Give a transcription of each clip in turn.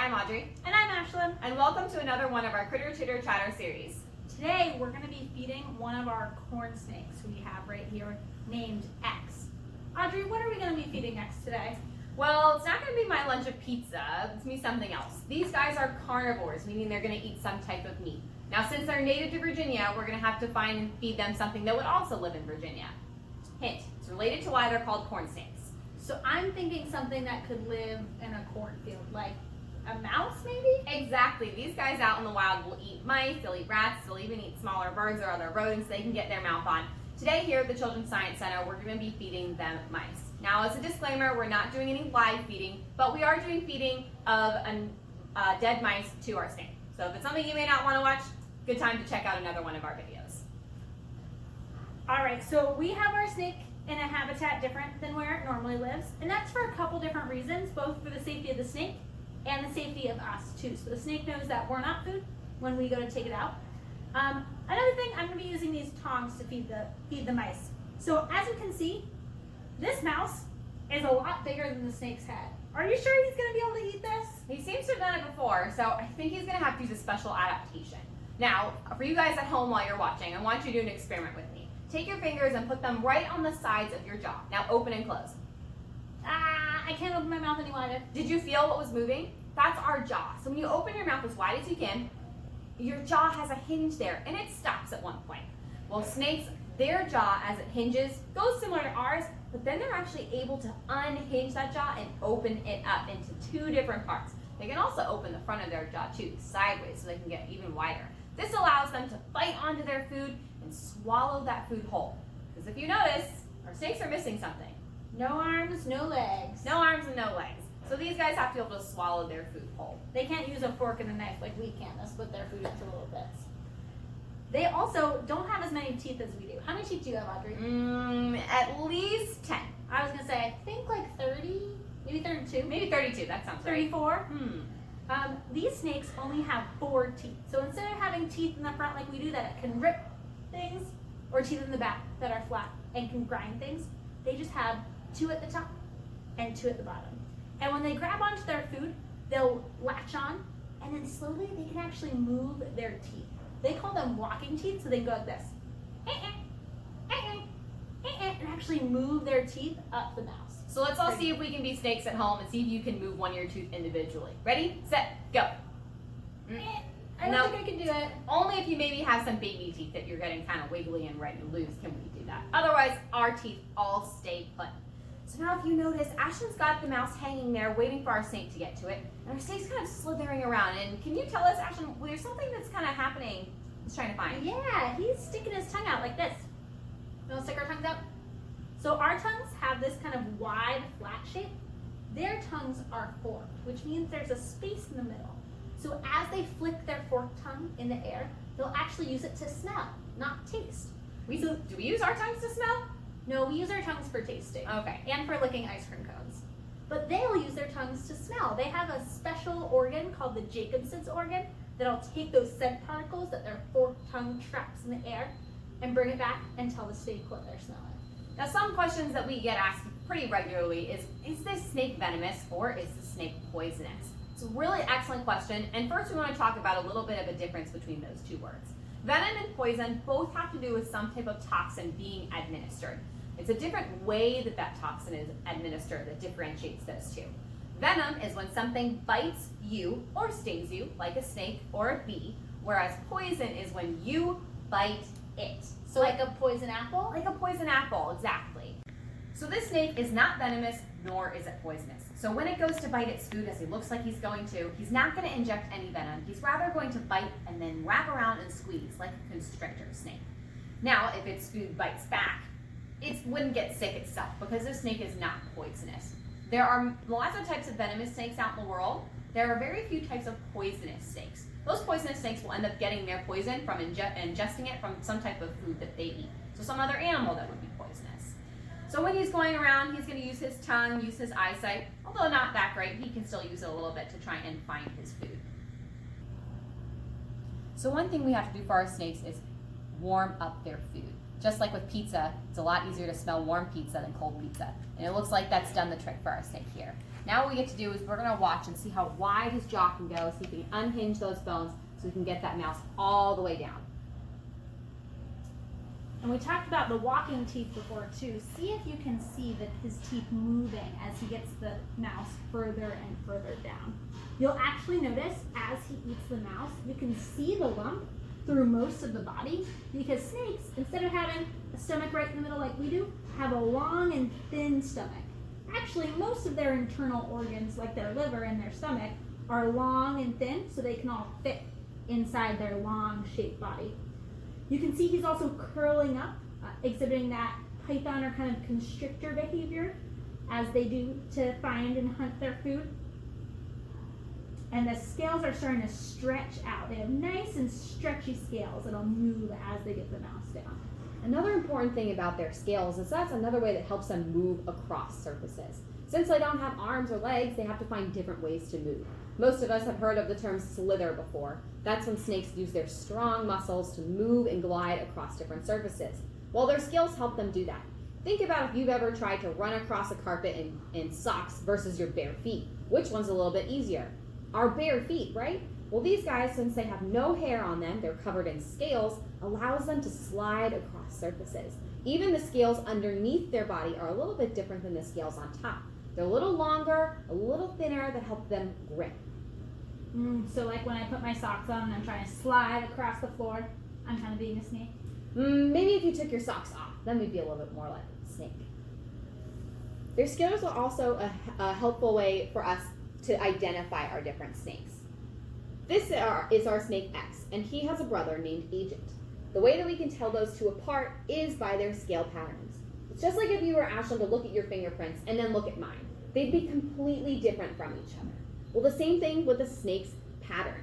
I'm Audrey. And I'm Ashlyn. And welcome to another one of our Critter, Chitter, Chatter series. Today we're going to be feeding one of our corn snakes we have right here named X. Audrey, what are we going to be feeding X today? Well, it's not going to be my lunch of pizza. It's going to be something else. These guys are carnivores, meaning they're going to eat some type of meat. Now, since they're native to Virginia, we're going to have to find and feed them something that would also live in Virginia. Hint, it's related to why they're called corn snakes. So I'm thinking something that could live in a cornfield, like a mouse maybe? Exactly. These guys out in the wild will eat mice, they'll eat rats, they'll even eat smaller birds or other rodents they can get their mouth on. Today here at the Children's Science Center, we're going to be feeding them mice. Now, as a disclaimer, we're not doing any live feeding, but we are doing feeding of dead mice to our snake. So if it's something you may not want to watch, good time to check out another one of our videos. All right, so we have our snake in a habitat different than where it normally lives, and that's for a couple different reasons, both for the safety of the snake and the safety of us too. So the snake knows that we're not food when we go to take it out. Another thing, I'm going to be using these tongs to feed the mice. So as you can see, this mouse is a lot bigger than the snake's head. Are you sure he's going to be able to eat this? He seems to have done it before, so I think he's going to have to use a special adaptation. Now, for you guys at home while you're watching, I want you to do an experiment with me. Take your fingers and put them right on the sides of your jaw. Now open and close. I can't open my mouth any wider. Did you feel what was moving? That's our jaw. So when you open your mouth as wide as you can, your jaw has a hinge there, and it stops at one point. Well, snakes, their jaw as it hinges goes similar to ours, but then they're actually able to unhinge that jaw and open it up into two different parts. They can also open the front of their jaw too, sideways, so they can get even wider. This allows them to bite onto their food and swallow that food whole. Because if you notice, our snakes are missing something. No arms, no legs. No arms and no legs. So these guys have to be able to swallow their food whole. They can't use a fork and a knife like we can. They split their food into little bits. They also don't have as many teeth as we do. How many teeth do you have, Audrey? At least 10. I was going to say, I think like 30, maybe 32. Maybe 32, that sounds right. 34. These snakes only have 4 teeth. So instead of having teeth in the front like we do that can rip things, or teeth in the back that are flat and can grind things, they just have 2 at the top and 2 at the bottom. And when they grab onto their food, they'll latch on, and then slowly they can actually move their teeth. They call them walking teeth, so they go like this. And actually move their teeth up the mouse. So let's all see if we can be snakes at home and see if you can move one of your teeth individually. Ready, set, go. I don't think I can do it. Only if you maybe have some baby teeth that you're getting kind of wiggly and ready to lose can we do that. Otherwise, our teeth all stay put. So now if you notice, Ashlyn's got the mouse hanging there waiting for our snake to get to it. And our snake's kind of slithering around. And can you tell us, Ashlyn, there's something that's kind of happening he's trying to find? Yeah, he's sticking his tongue out like this. You want to stick our tongues out? So our tongues have this kind of wide, flat shape. Their tongues are forked, which means there's a space in the middle. So as they flick their forked tongue in the air, they'll actually use it to smell, not taste. Do we use our tongues to smell? No, we use our tongues for tasting. Okay. And for licking ice cream cones. But they'll use their tongues to smell. They have a special organ called the Jacobson's organ that'll take those scent particles that their forked tongue traps in the air and bring it back and tell the snake what they're smelling. Now, some questions that we get asked pretty regularly is this snake venomous or is the snake poisonous? It's a really excellent question, and first we want to talk about a little bit of a difference between those two words. Venom and poison both have to do with some type of toxin being administered. It's a different way that that toxin is administered that differentiates those two. Venom is when something bites you or stings you, like a snake or a bee, whereas poison is when you bite it. So like a poison apple? Like a poison apple, exactly. So this snake is not venomous, nor is it poisonous. So when it goes to bite its food, as he looks like he's going to, he's not going to inject any venom. He's rather going to bite and then wrap around and squeeze like a constrictor snake. Now, if its food bites back, it wouldn't get sick itself because this snake is not poisonous. There are lots of types of venomous snakes out in the world. There are very few types of poisonous snakes. Those poisonous snakes will end up getting their poison from ingesting it from some type of food that they eat. So some other animal that would be poisonous. So when he's going around, he's going to use his tongue, use his eyesight. Although not that great, he can still use it a little bit to try and find his food. So one thing we have to do for our snakes is warm up their food. Just like with pizza, it's a lot easier to smell warm pizza than cold pizza. And it looks like that's done the trick for our snake here. Now what we get to do is we're gonna watch and see how wide his jaw can go, see if we can unhinge those bones so we can get that mouse all the way down. And we talked about the walking teeth before too. See if you can see that his teeth moving as he gets the mouse further and further down. You'll actually notice as he eats the mouse, you can see the lump through most of the body because snakes, instead of having a stomach right in the middle like we do, have a long and thin stomach. Actually, most of their internal organs, like their liver and their stomach, are long and thin so they can all fit inside their long shaped body. You can see he's also curling up, exhibiting that python or kind of constrictor behavior as they do to find and hunt their food. And the scales are starting to stretch out. They have nice and stretchy scales that'll move as they get the mouse down. Another important thing about their scales is that's another way that helps them move across surfaces. Since they don't have arms or legs, they have to find different ways to move. Most of us have heard of the term slither before. That's when snakes use their strong muscles to move and glide across different surfaces. Well, their scales help them do that. Think about if you've ever tried to run across a carpet in socks versus your bare feet. Which one's a little bit easier? Our bare feet, right? Well, these guys, since they have no hair on them, they're covered in scales, allows them to slide across surfaces. Even the scales underneath their body are a little bit different than the scales on top. They're a little longer, a little thinner that help them grip. So like when I put my socks on and I'm trying to slide across the floor, I'm kind of being a snake? Maybe if you took your socks off, then we'd be a little bit more like a snake. Their scales are also a helpful way for us to identify our different snakes. This is our snake X, and he has a brother named Agent. The way that we can tell those two apart is by their scale patterns. It's just like if you were Ashlyn to look at your fingerprints and then look at mine. They'd be completely different from each other. Well, the same thing with the snake's pattern.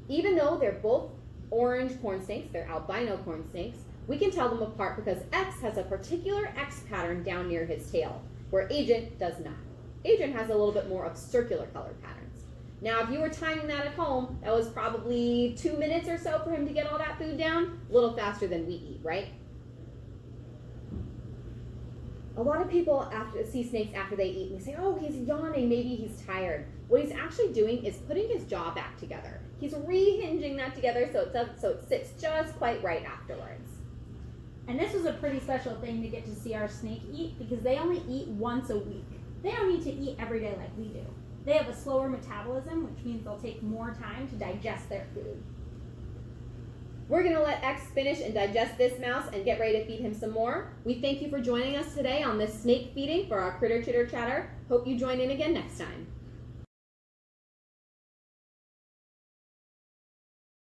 Even though they're both orange corn snakes, they're albino corn snakes, we can tell them apart because X has a particular X pattern down near his tail, where Agent does not. Agent has a little bit more of circular color patterns. Now, if you were timing that at home, that was probably 2 minutes or so for him to get all that food down, a little faster than we eat, right? A lot of people see snakes after they eat and they say, oh, he's yawning, maybe he's tired. What he's actually doing is putting his jaw back together. He's rehinging that together so it sits just quite right afterwards. And this was a pretty special thing to get to see our snake eat because they only eat once a week. They don't need to eat every day like we do. They have a slower metabolism, which means they'll take more time to digest their food. We're going to let X finish and digest this mouse and get ready to feed him some more. We thank you for joining us today on this snake feeding for our Critter Chitter Chatter. Hope you join in again next time.